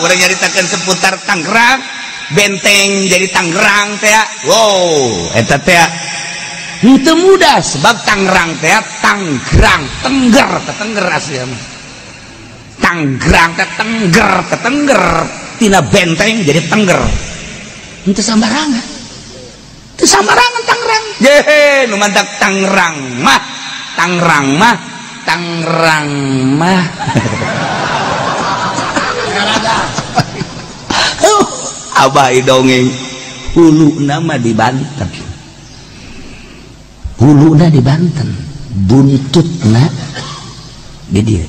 urang nyaritakeun seputar Tangerang benteng jadi Tangerang teh. Wow, eta teh henteu mudah sebab Tangerang teh Tangerang Tengger Tengger asli mah. Tangerang teh Tengger tina benteng jadi Tengger. Henteu sambarangan. Teu sambarangan Tangerang. Yehe nu mantak Tangerang mah Abah dongeng huluna mah di Banten. Huluna di Banten, buntutna di dieu.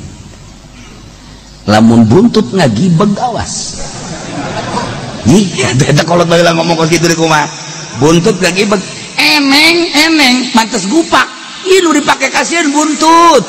Lamun buntut ngagibeg awas. Ih, eta kolot baheula ngomong kitu di kumaha. Buntut ngagibeg, eneng mantes gupak. Ih, nu dipake kasihan buntut.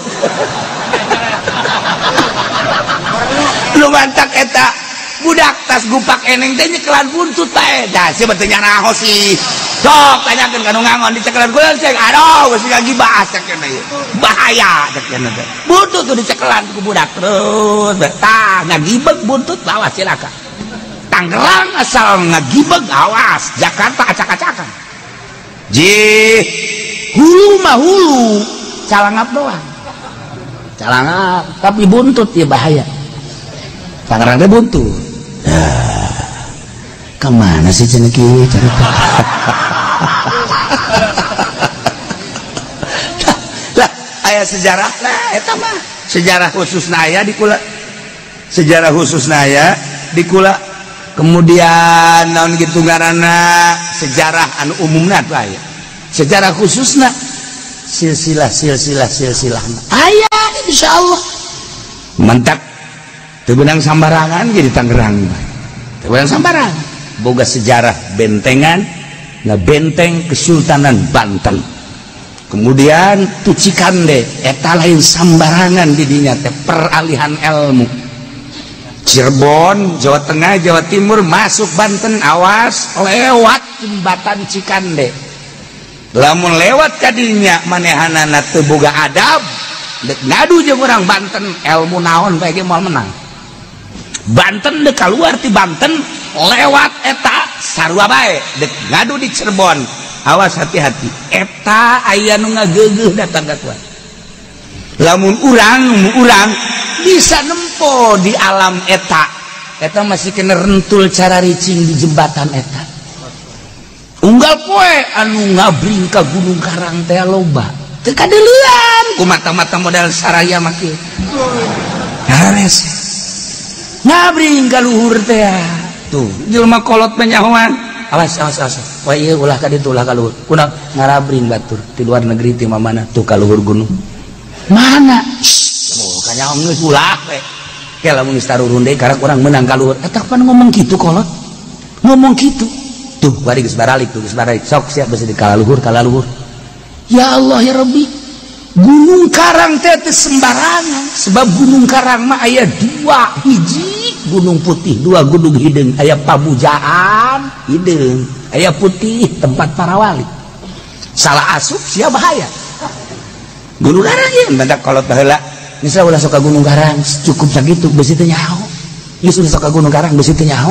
Lu mantak eta budak tas gupak eneng teh nyekelan buntut teh. Dah sia teh nyanaho sih. Sok tanyakeun ka nu ngangon dicekelan kueun cek. Aduh, geus ngagibah cek keneh. Bahaya cek keneh teh. Buntut tuh dicekelan ku budak terus. Tah ngagibeg buntut awas cilaka. Tangerang asal ngagibeg awas. Jakarta acak-acakan. Jih, hulu mah hulu. Calangap doang. Calangap, tapi buntut ya bahaya. Tangerang teh buntut. Kemana sih cenah kieu cerita? Lah, aya sejarah lah eta mah. Sejarah khususna aya di kula. Sejarah khususna aya di kula. Kemudian naon gitu ngaranna sejarah anu umumna tuh aya. Sejarah khususna silsilah aya insyaallah. Mantap. Teu beunang sambarangan ge di Tangerang. Teu beunang sambarangan. Boga sejarah bentengan na benteng Kesultanan Banten. Kemudian tu Cikande eta lain sambarangan di dinya teh peralihan ilmu. Cirebon, Jawa Tengah, Jawa Timur masuk Banten awas lewat jembatan Cikande. Lamun lewat kadinya manehanana teu boga adab, dek ngadu jeung urang Banten ilmu naon bae ge moal menang. Banten dek kaluar ti Banten lewat eta sarua bae dek ngadu di Cirebon. Awas hati-hati. Eta aya nu ngageugeuh datang ka Tuhan. Lamun urang bisa nempo di alam eta masih kena rentul cara ricing di jembatan eta. Unggal poe anu ngabring ka Gunung Karang teh loba. Teu kadeulean ku mata-mata modal saraya mah kieu. Hares. Ngabring ka luhur teh. Tuh, jelema kolot menyahoan. Awas. Wah ieu ulah ka ditu ulah ka luhur. Kunaon ngarabring batur di luar negeri ti mamana tuh ka luhur gunung. Mana? Oh, kanyaho geus ulah we. Ke lamun geus tarurun deui karek urang menang ka luhur. Eta kapan ngomong kitu kolot? Ngomong kitu. Tuh, bari geus baralik. Sok siap besi di kala luhur. Ya Allah ya Rabbi. Gunung Karang teh teu sembarangan. Sebab Gunung Karang mah aya dua, hiji Gunung Putih, dua Gunung Hideung. Aya Pamujaan, Hideung. Aya Putih, tempat para wali. Salah asup sia bahaya. Gunung Karang ya, mendadak kolot baheula. Misal ulah sok ka Gunung Karang, cukup sakitu besi teu nyaho. Geus ulah sok ka Gunung Karang besi teu nyaho.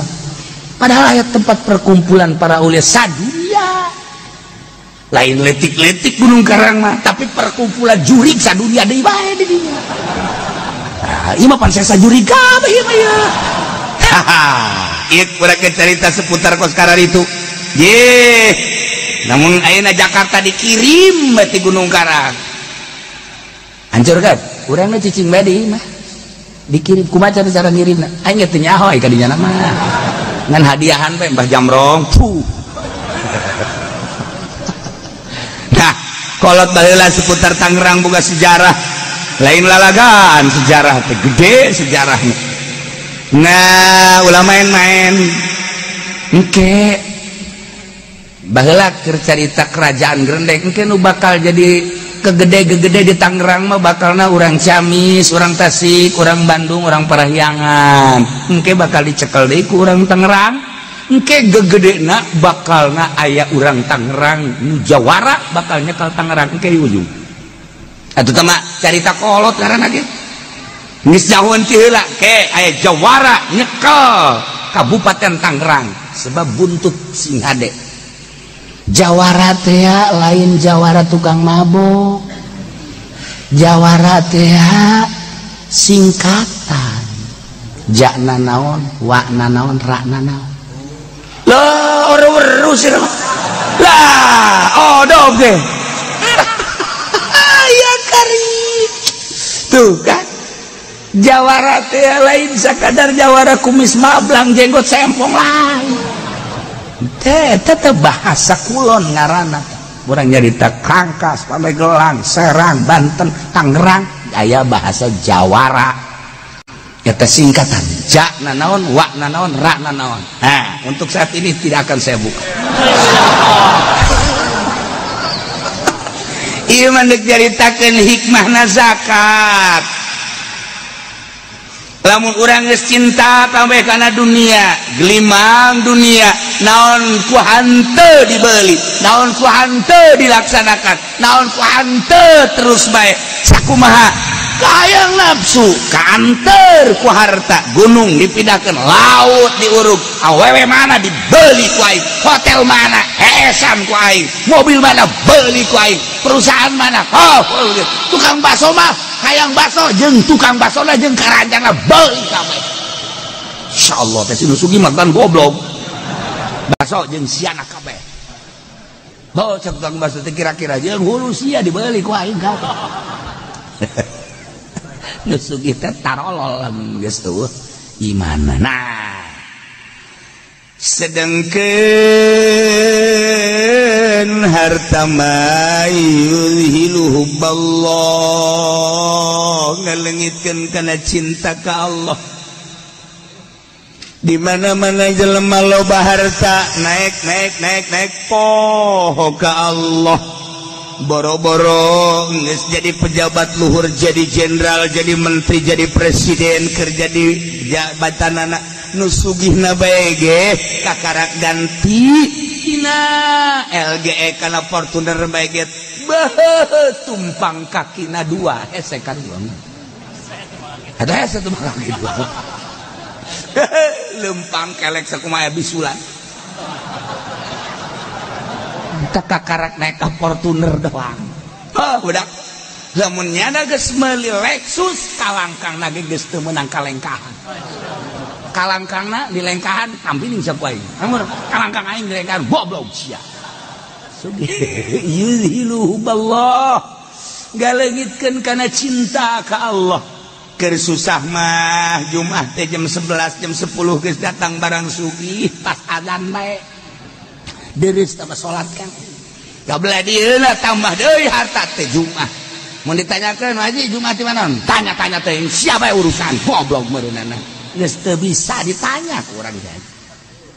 Padahal aya tempat perkumpulan para ulia sadunia. Lain letik-letik Gunung Karang mah, tapi perkumpulan jurig sadunia deui bae di dinya. Ieu mah pan saya sajurig kabeh ieu mah ya. Ieu urang cerita seputar kos karar itu. Ye. Namun ayeuna Jakarta dikirim ti Gunung Karang. Hancur kan? Urang mah cicing bae deui mah. Dikirim kumaha cara ngirimna? Aing teu nyaho ka dinya mah. Ngan hadiahan bae Mbah Jamrong. Puh. Nah, kolot baheula seputar Tangerang boga sejarah. Lain lalagaan sejarah teh gede sejarahnya. Nah, ulah main-main. Engke baheula keur carita kerajaan Grendeng engke nu bakal jadi kegede-gegede di Tangerang mah bakalna urang Ciamis, urang Tasik, urang Bandung, urang Parahyangan. Engke bakal dicekel deui ku urang Tangerang. Engke gegedena bakalna aya urang Tangerang nu jawara bakal nyekel Tangerang engke di ujung. Atuh teh mah carita kolot ngaranna ge. geus jauhan ti heula ke aya Jawara nyekel Kabupaten Tangerang sebab buntut sing hade. Jawara teh lain Jawara tukang mabok. Jawara teh singkatan. Jakna naon, wakna naon, rakna naon. Lah ora-ora sih lah oge. Ya kari. Tuh kan. Jawara teh lain sakadar Jawara kumis mablang jenggot sempong lain. Tetep bahasa kulon ngaranna. Urang nyarita Kangkas, Pandeglang, Serang, Banten, Tangerang aya bahasa Jawara. Eta singkatan jakna naon, wakna naon, rakna naon. Nah, untuk saat ini tidak akan saya buka. Ieu mandek nyaritakeun hikmahna zakat. Lamun urang geus cinta tambah kana dunia, gelimang dunia, naon ku hanteu dibeli, naon ku hanteu dilaksanakan, naon ku hanteu terus bae. Sakumaha kayang nafsu kanter ku harta, gunung dipindahkeun, laut diuruk, awewe mana dibeli ku aing, hotel mana esan ku aing, mobil mana beli ku aing, perusahaan mana tukang bakso mah hayang bakso jeung tukang bakso na jeung karanjangna beli kabeh. Insyaallah teh si Nusugi mah kan goblok. Bakso jeung siana kabeh. Bae tukang bakso teh kira-kira jeung hulu sia dibeli ku aing kabeh. Nusugi teh tarolol geus eueuh imanna. Nah. Sedengkeun harta mayul hiluhubballah ngalengitkeun kana cinta ka Allah. Di mana-mana jelema loba harta naik poho ka Allah. Boro-boro geus jadi pejabat luhur, jadi jenderal, jadi menteri, jadi presiden, kerja di jabatanana nu sugihna bae ge kakarak ganti dina LGE kana Fortuner bae ge tumpang kakina dua hese kan dua ada hese tumpang kaki dua lempang kelek sakumaha bisulan tak kakarak naik ka Fortuner doang budak lamun nyana geus meuli Lexus kalangkangna ge geus teu meunang kalengkahan. Kalangkangna di lengkahan kampining sapoe. Amun kalangkang aing di lengkahan goblok sia. Sugih yuzhiluhullah. Galeungitkeun kana cinta ka Allah. Keur susah mah Jumat teh jam 11 jam 10 geus datang barang sugih pas adzan bae. Deureus tambah salat kan. Gabla dieuna tambah deui harta teh Jumat. Mun ditanyakeun Haji Jumat di mana? Tanya-tanya teh siapa urusan goblok meureunana. Geus teu bisa ditanya ku urang teh.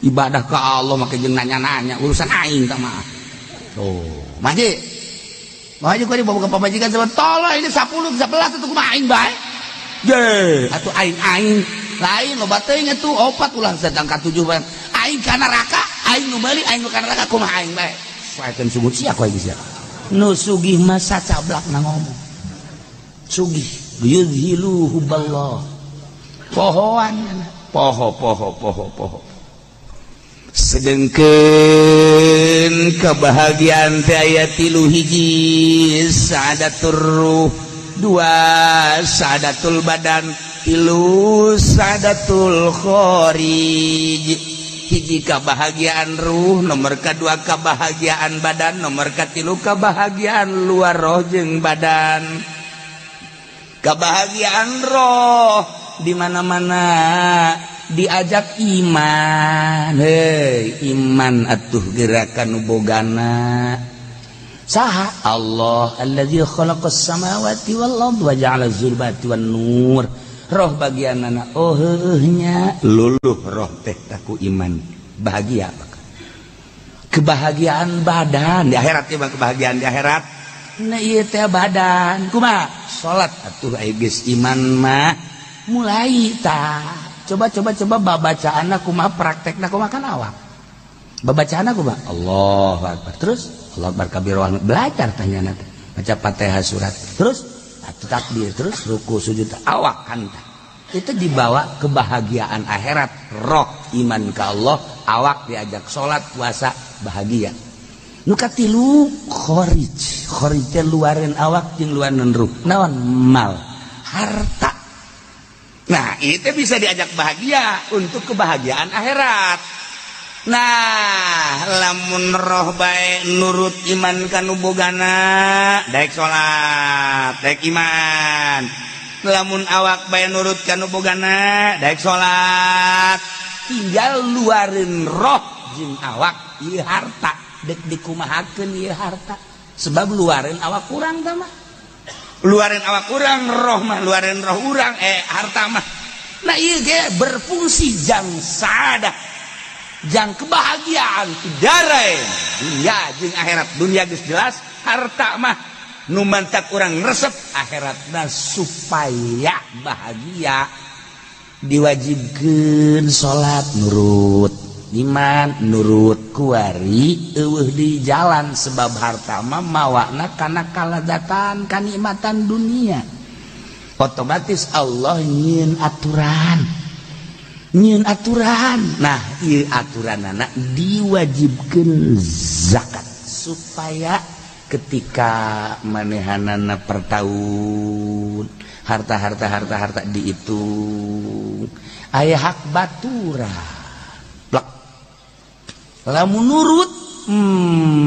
Ibadah ka Allah make jeung nanya-nanya urusan aing tah mah. Oh, Maji. Maji ku dibawa ka pamajikan sama tolong ini 10 11 atuh kumaha aing bae. Ye, atuh aing lain loba teuing atuh 4 ulah sedang ka 7 bae. Aing kana neraka, aing nu meuli aing nu kana neraka kumaha aing bae. Saekeun sungut sia ku aing sia. Nu sugih mah sacablakna ngomong. Sugih yuzhiluhu ballah. Pohoan poho sedengkeun kebahagiaan teh aya 3 hiji saadatur ruh, 2 saadatul badan, 3 saadatul kharij. Hiji kebahagiaan ruh, nomor kedua kebahagiaan badan, nomor katilu kebahagiaan luar roh jeung badan. Kebahagiaan roh di mana-mana diajak iman. Hei, iman atuh gerakan bogana. Saha Allah allazi khalaqas samawati wal ardi wa ja'ala zulmati wan nur. Roh bagianana oh heuhnya luluh roh teh taku iman. Bahagia bakal. Kebahagiaan badan di akhirat teh kebahagiaan di akhirat. Nah ieu teh badan. Kumaha? Salat atuh aya geus iman mah mulai ta coba babacaanna kumaha praktekna kumaha kan awak babacaanna kumaha Allahu akbar terus Allah akbar kabir belajar tanyana teh baca Fatihah surat terus atau takbir terus ruku sujud awak kan itu dibawa kebahagiaan akhirat. Roh iman ke Allah, awak diajak sholat puasa bahagia. Nu katilu kharij teh luareun awak jeung luareun ruh naon mal harta. Nah itu bisa diajak bahagia untuk kebahagiaan akhirat. Nah lamun roh bae nurut iman kanu bogana daek salat daek iman, lamun awak bae nurut kanu bogana daek salat, tinggal luareun roh jeung awak ieu harta dek dikumahakeun ieu harta sebab luareun awak urang tah mah luareun awak urang roh mah luareun roh urang harta mah. Nah ieu ge berfungsi jang saadah jang kebahagiaan darai dunia jeung akhirat. Dunia geus jelas, harta mah nu mantak urang resep, akhiratna supaya bahagia diwajibkeun salat nurut iman nurut kuari eueuh di jalan sebab harta mah mawana kana kaladatan kanikmatan dunia. Otomatis Allah nyieun aturan. Nah ieu aturanana diwajibkeun zakat supaya ketika manehanana per tahun harta dihitung aya hak batura blak. Lamun nurut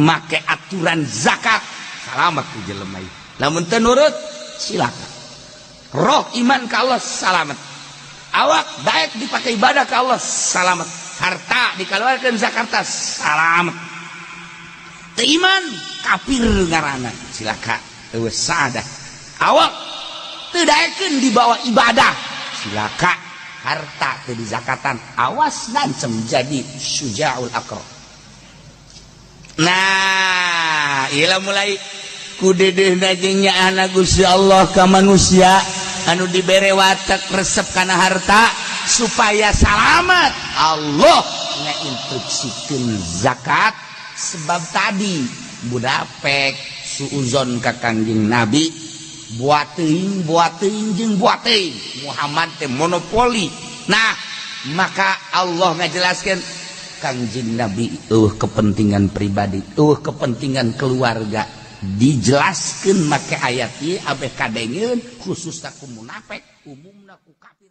make aturan zakat salamet ku jelema ieu. Lamun teu nurut silakan. Roh iman ka Allah salamet, awak daek dipakai ibadah ke Allah salamet, harta dikeluarkan zakarta salamet. Teu iman kafir ngaranna silakan eueuh sadah. Awak teu daekeun dibawa ibadah silakan, harta teu dizakatan awas nancem jadi syuja'ul aqra. Nah ieu mulai kudedeuna jeung nyaana Gusti Allah ka manusia anu dibere watak resep kana harta supaya salamet. Allah ngainstruksikeun zakat sebab tadi budapek suuzon ka Kangjeng Nabi buat teuing jeung buat teuing Muhammad teh monopoli. Nah maka Allah ngajelaskeun Kangjeng Nabi kepentingan pribadi kepentingan keluarga dijelaskan make ayat ieu abeh kadengeun khususna ku munafik umumna ku kafir.